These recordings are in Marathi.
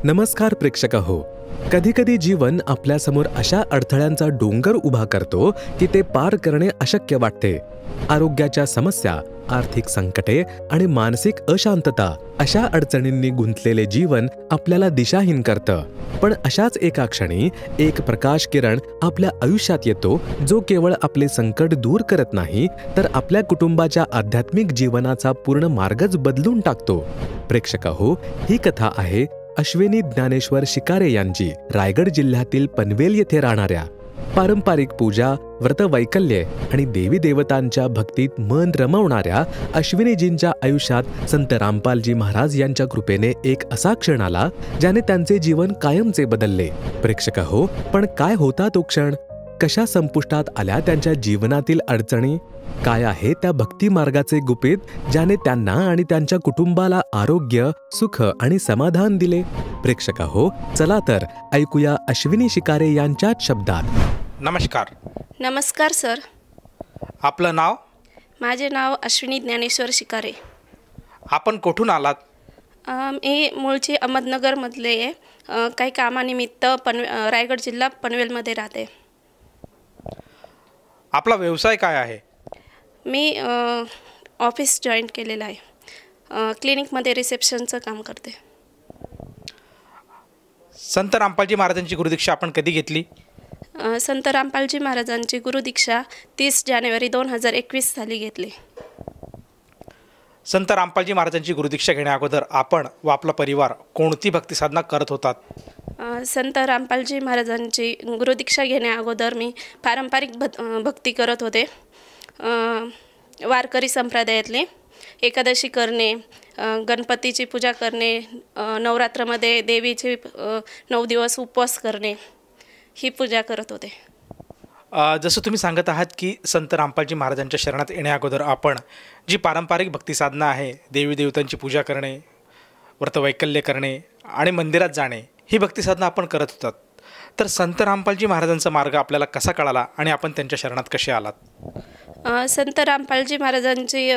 नमस्कार प्रेक्षक हो. कधी कधी जीवन आपल्यासमोर अशा अडथळ्यांचा डोंगर उभा करतो की ते पार करणे अशक्य वाटते. आरोग्याच्या समस्या, आर्थिक संकटे आणि मानसिक अशांतता अशा अडचणींनी गुंतलेले जीवन आपल्याला दिशाहीन करतं. पण अशाच एका क्षणी एक प्रकाश किरण आपल्या आयुष्यात येतो, जो केवळ आपले संकट दूर करत नाही, तर आपल्या कुटुंबाच्या आध्यात्मिक जीवनाचा पूर्ण मार्गच बदलून टाकतो. प्रेक्षक हो, ही कथा आहे अश्विनी ज्ञानेश्वर शिकारे यांची. रायगड जिल्ह्यातील पनवेल येथे राहणाऱ्या, पारंपरिक पूजा, व्रतवैकल्ये आणि देवी देवतांच्या भक्तीत मन रमवणाऱ्या अश्विनीजींच्या आयुष्यात संत रामपालजी महाराज यांच्या कृपेने एक असा क्षण आला ज्याने त्यांचे जीवन कायमचे बदलले. प्रेक्षक हो, पण काय होता तो क्षण? कशा संपुष्टात आल्या त्यांच्या जीवनातील अडचणी? काय आहे त्या भक्ती मार्गाचे गुपित ज्याने त्यांना आणि त्यांच्या कुटुंबाला आरोग्य, सुख आणि समाधान दिले? प्रेक्षक हो, चला तर ऐकूया अश्विनी शिकारे यांच्याच शब्दात. नमस्कार. नमस्कार सर. आपलं नाव? माझे नाव अश्विनी ज्ञानेश्वर शिकारे. आपण कुठून आलात? मी मूळची अहमदनगरमधले आहे. काही कामानिमित्त रायगड जिल्हा पनवेलमध्ये राहते. आपला व्यवसाय काय आहे? मी ऑफिस जॉईन केलेलं आहे. क्लिनिकमध्ये रिसेप्शनचं काम करते. संत रामपालजी महाराजांची गुरुदीक्षा आपण कधी घेतली? संत रामपालजी महाराजांची गुरुदीक्षा 30 जानेवारी 2021 साली घेतली. संत रामपालजी महाराजांची गुरुदीक्षा घेण्याअगोदर आपण व आपला परिवार कोणती भक्ती साधना करत होतात? संत रामपालजी महाराजांची गुरुदीक्षा घेण्याअगोदर मी पारंपरिक भक्ती करत होते. वारकरी संप्रदायातले एकादशी करणे, गणपतीची पूजा करणे, नवरात्रामध्ये देवीचे 9 दिवस उपवास करणे, ही पूजा करत होते. जसं तुम्ही सांगत आहात की संत रामपालजी महाराजांच्या शरणात येण्याअगोदर आपण जी पारंपरिक भक्ती साधना आहे, देवी देवतांची पूजा करणे, व्रतवैकल्य करणे आणि मंदिरात जाणे, ही भक्ती साधना आपण करत होतात. तर संत रामपालजी महाराजांचा मार्ग आपल्याला कसा कळाला आणि आपण त्यांच्या शरणात कसे आलात? संत रामपालजी महाराजांची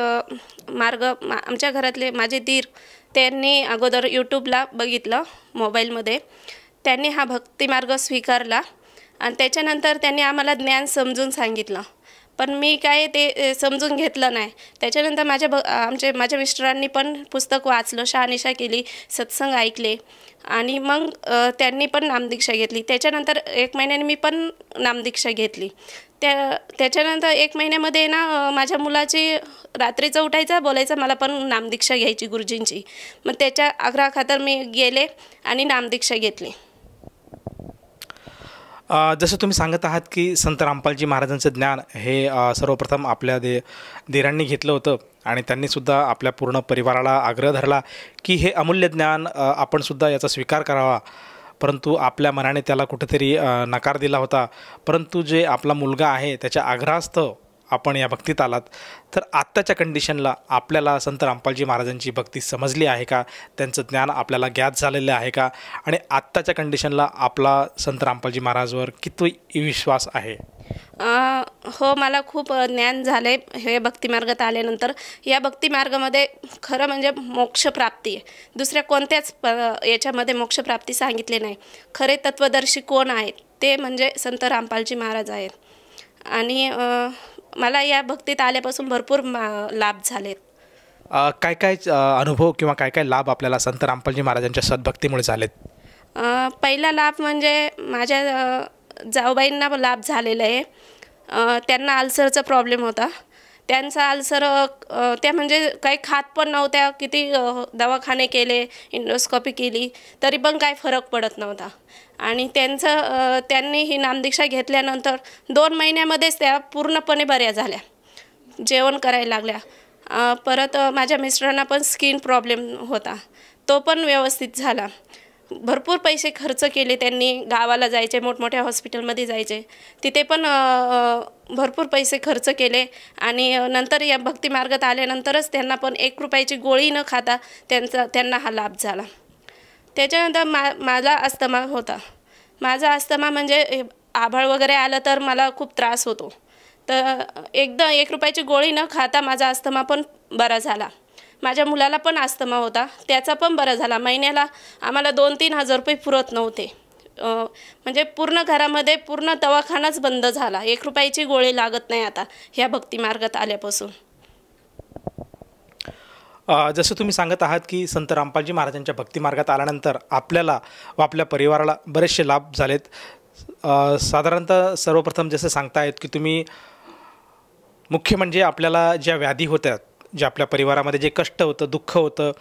मार्ग आमच्या घरातले माझे दीर, त्यांनी अगोदर यूट्यूबला बघितलं मोबाईलमध्ये. त्यांनी हा भक्तिमार्ग स्वीकारला आणि त्याच्यानंतर त्यांनी आम्हाला ज्ञान समजून सांगितलं. पण मी काय ते समजून घेतलं नाही. त्याच्यानंतर माझ्या मिस्टरांनी पण पुस्तक वाचलं, शहानिशा केली, सत्संग ऐकले आणि मग त्यांनी पण नामदीक्षा घेतली. त्याच्यानंतर 1 महिन्याने मी पण नामदीक्षा घेतली. त्याच्यानंतर 1 महिन्यामध्ये ना माझ्या मुलाची रात्रीचं उठायचं, बोलायचं मला पण नामदीक्षा घ्यायची गुरुजींची. मग त्याच्या आग्रहाखातर मी गेले आणि नामदीक्षा घेतली. जसं तुम्ही सांगत आहात की संत रामपालजी महाराजांचं ज्ञान हे सर्वप्रथम आपल्या दिरांनी घेतलं होतं आणि त्यांनीसुद्धा आपल्या पूर्ण परिवाराला आग्रह धरला की हे अमूल्य ज्ञान आपणसुद्धा याचा स्वीकार करावा. परंतु आपल्या मनाने त्याला कुठेतरी नकार दिला होता. परंतु जे आपला मुलगा आहे त्याच्या आग्रहास्तव आपण या भक्तीत आलात. तर आत्ताच्या कंडिशनला आपल्याला संत रामपालजी महाराजांची भक्ती समजली आहे का? त्यांचं ज्ञान आपल्याला ज्ञात झालेलं आहे का? आणि आत्ताच्या कंडिशनला आपला संत रामपालजी महाराजवर किती विश्वास आहे? हो, मला खूप ज्ञान झालं आहे हे भक्तिमार्गात आल्यानंतर. या भक्तिमार्गामध्ये खरं म्हणजे मोक्षप्राप्ती आहे. दुसऱ्या कोणत्याच याच्यामध्ये मोक्षप्राप्ती सांगितली नाही. खरे तत्वदर्शी कोण आहेत ते म्हणजे संत रामपालजी महाराज आहेत. आणि मला या भक्तीत आल्यापासून भरपूर लाभ झालेत. काय काय अनुभव किंवा काय काय लाभ आपल्याला संत रामपालजी महाराजांच्या सद्भक्तीमुळे झालेत? पहिला लाभ म्हणजे माझ्या जाऊबाईंना लाभ झालेला आहे. त्यांना अल्सरचा प्रॉब्लेम होता. त्यांचा अल्सर त्या म्हणजे काही खात पण नव्हत्या. किती दवाखाने केले, इंडोस्कोपी केली, तरी पण काही फरक पडत नव्हता. आणि त्यांनी ही नामदीक्षा घेतल्यानंतर 2 महिन्यामध्येच त्या पूर्णपणे बऱ्या झाल्या, जेवण करायला लागल्या. परत माझ्या मिस्टरांना पण स्किन प्रॉब्लेम होता, तो पण व्यवस्थित झाला. भरपूर पैसे खर्च केले त्यांनी. गावाला जायचे, मोठमोठ्या हॉस्पिटलमध्ये जायचे, तिथे पण भरपूर पैसे खर्च केले. आणि नंतर या भक्तिमार्गात आल्यानंतरच त्यांना पण 1 रुपयाची गोळी न खाता त्यांना हा लाभ झाला. त्याच्यानंतर माझा अस्थमा होता. माझा अस्थमा म्हणजे आभाळ वगैरे आलं तर मला खूप त्रास होतो. तर एकदा 1 रुपयाची गोळी न खाता माझा अस्थमा पण बरा झाला. माझ्या मुलाला पण अस्थमा होता, त्याचा पण बरा झाला. महिन्याला आम्हाला 2-3 हजार रुपये पुरत नव्हते. म्हणजे पूर्ण घरामध्ये पूर्ण दवाखानाच बंद झाला. 1 रुपयाची गोळी लागत नाही आता ह्या भक्ती मार्गात आल्यापासून. जसं तुम्ही सांगत आहात की संत रामपालजी महाराजांच्या भक्ती मार्गात आल्यानंतर आपल्याला व आपल्या परिवाराला बरेचसे लाभ झालेत. साधारणतः सर्वप्रथम जसं सांगतायत की तुम्ही मुख्य म्हणजे आपल्याला ज्या व्याधी होत्या, जे आपल्या परिवारामध्ये जे कष्ट होतं, दुःख होतं,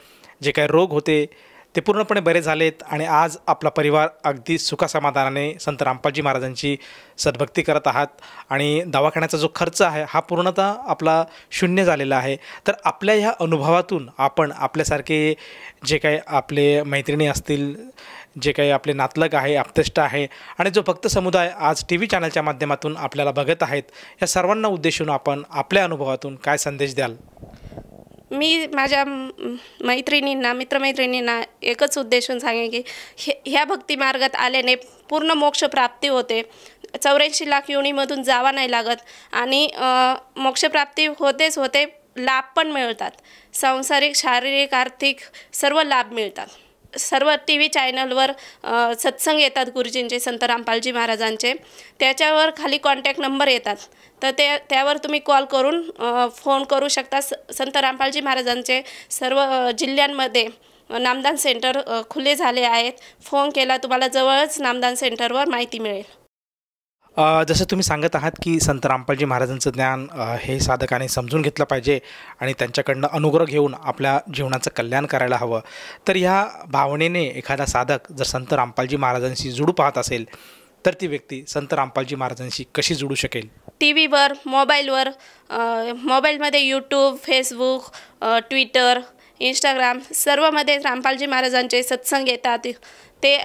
जे काही रोग होते ते पूर्णपणे बरे झालेत आणि आज आपला परिवार अगदी सुखासमाधानाने संत रामपालजी महाराजांची सद्भक्ती करत आहात आणि दवाखान्याचा जो खर्च आहे हा पूर्णतः आपला शून्य झालेला आहे. तर आपल्या ह्या अनुभवातून आपण आपल्यासारखे जे काही आपले मैत्रिणी असतील, जे काही आपले नातलग आहे, आप्तेष्ट आहे आणि जो भक्त समुदाय आज TV चॅनलच्या माध्यमातून आपल्याला बघत आहेत, या सर्वांना उद्देशून आपण आपल्या अनुभवातून काय संदेश द्याल? मी माझ्या मैत्रिणींना, मित्रमैत्रिणींना एकच उद्देशून सांगेन की ह्या भक्ती मार्गात आल्याने पूर्ण मोक्ष प्राप्ती होते. 84 लाख योनीमधून जावा नाही लागत आणि मोक्षप्राप्ती होतेच होते, लाभ पण मिळतात. सांसारिक, शारीरिक, आर्थिक सर्व लाभ मिळतात. सर्व TV चॅनलवर सत्संग येतात गुरुजींचे, संत रामपालजी महाराजांचे. त्याच्यावर खाली कॉन्टॅक्ट नंबर येतात, तर त्यावर तुम्ही कॉल करून फोन करू शकता. संत रामपालजी महाराजांचे सर्व जिल्ह्यांमध्ये नामदान सेंटर खुले झाले आहेत. फोन केला तुम्हाला जवळच नामदान सेंटरवर माहिती मिळेल. जसं तुम्ही सांगत आहात की संत रामपालजी महाराजांचं ज्ञान हे साधकाने समजून घेतलं पाहिजे आणि त्यांच्याकडनं अनुग्रह घेऊन आपल्या जीवनाचं कल्याण करायला हवं. तर ह्या भावनेने एखादा साधक जर संत रामपालजी महाराजांशी जुडू पाहत असेल तर ती व्यक्ती संत रामपालजी महाराजांशी कशी जुडू शकेल? TV वर, मोबाईलवर, मोबाईलमध्ये YouTube, Facebook, Twitter, Instagram सर्वमध्ये Rampalji महाराजांचे सत्संग येतात. ते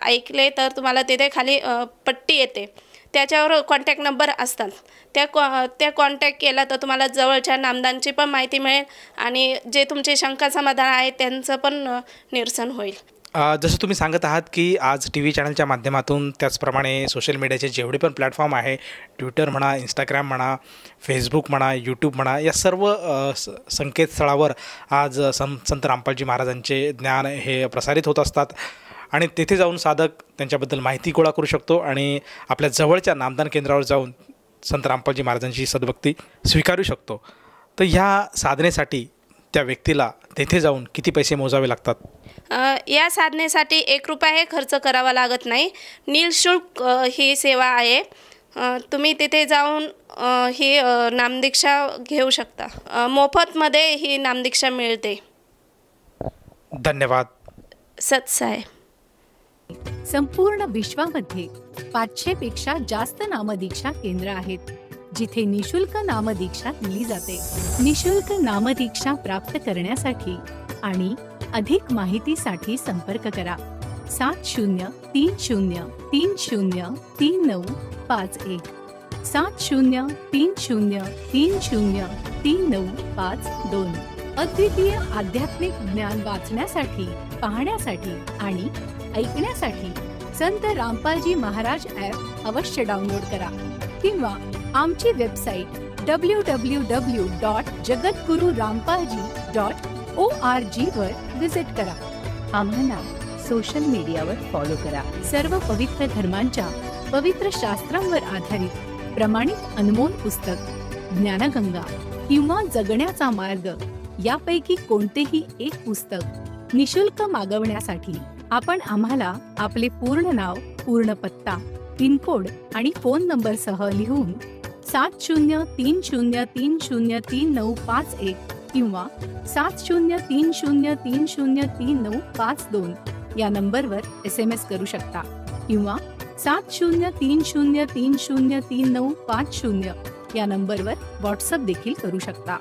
ऐकले तर तुम्हाला तिथे खाली पट्टी येते, त्याच्यावर कॉन्टॅक्ट नंबर असतात. त्या कॉन्टॅक्ट केला तर तुम्हाला जवळच्या नामदानची पण माहिती मिळेल आणि जे तुमचे शंका समाधान आहे त्यांचं पण निरसन होईल. जसं तुम्ही सांगत आहात की आज TV चॅनलच्या माध्यमातून, त्याचप्रमाणे सोशल मीडियाचे जेवढे पण प्लॅटफॉर्म आहे, ट्विटर म्हणा, इंस्टाग्राम म्हणा, फेसबुक म्हणा, यूट्यूब म्हणा, या सर्व संकेतस्थळावर आज संत रामपालजी महाराजांचे ज्ञान हे प्रसारित होत असतात आणि तेथे जाऊन साधक त्यांच्याबद्दल माहिती गोळा करू शकतो आणि आपल्या जवळच्या नामदान केंद्रावर जाऊन संत रामपालजी महाराजांची सद्भक्ती स्वीकारू शकतो. तर ह्या साधनेसाठी त्या व्यक्तीला तेथे जाऊन किती पैसे मोजावे लागतात? या साधनेसाठी 1 रुपया खर्च करावा लागत नाही. निःशुल्क ही सेवा आहे. तुम्ही तिथे जाऊन ही नामदीक्षा घेऊ शकता. मोफतमध्ये ही नामदीक्षा मिळते. धन्यवाद. सत्साय. संपूर्ण विश्वामध्ये 500 पेक्षा जास्त नामदीक्षा केंद्र आहेत जिथे निशुल्क नामदीक्षा दिली जाते. निशुल्क नामदीक्षा प्राप्त करण्यासाठी आणि अधिक माहितीसाठी संपर्क करा 7030303951 7030303952. अद्वितीय आध्यात्मिक ज्ञान वाचण्यासाठी, पाहण्यासाठी आणि ऐकण्यासाठी संत रामपालजी महाराज ॲप अवश्य डाउनलोड करा किंवा आमची वेबसाईट www.jagatgururampalji.org वर विजिट करा. आम्हाला सोशल मीडियावर फॉलो करा. सर्व पवित्र धर्मांच्या पवित्र शास्त्रांवर आधारित प्रमाणित अनमोल पुस्तक ज्ञानगंगा किंवा जगण्याचा मार्ग यापैकी कोणतेही एक पुस्तक निशुल्क मागवण्यासाठी आपण आम्हाला आपले पूर्ण नाव, पूर्ण पत्ता, पिनकोड आणि फोन नंबरसह लिहून 7030303951 किंवा 7030303952 या नंबरवर SMS करू शकता किंवा 7030303950 या नंबरवर व्हॉट्सअप देखील करू शकता.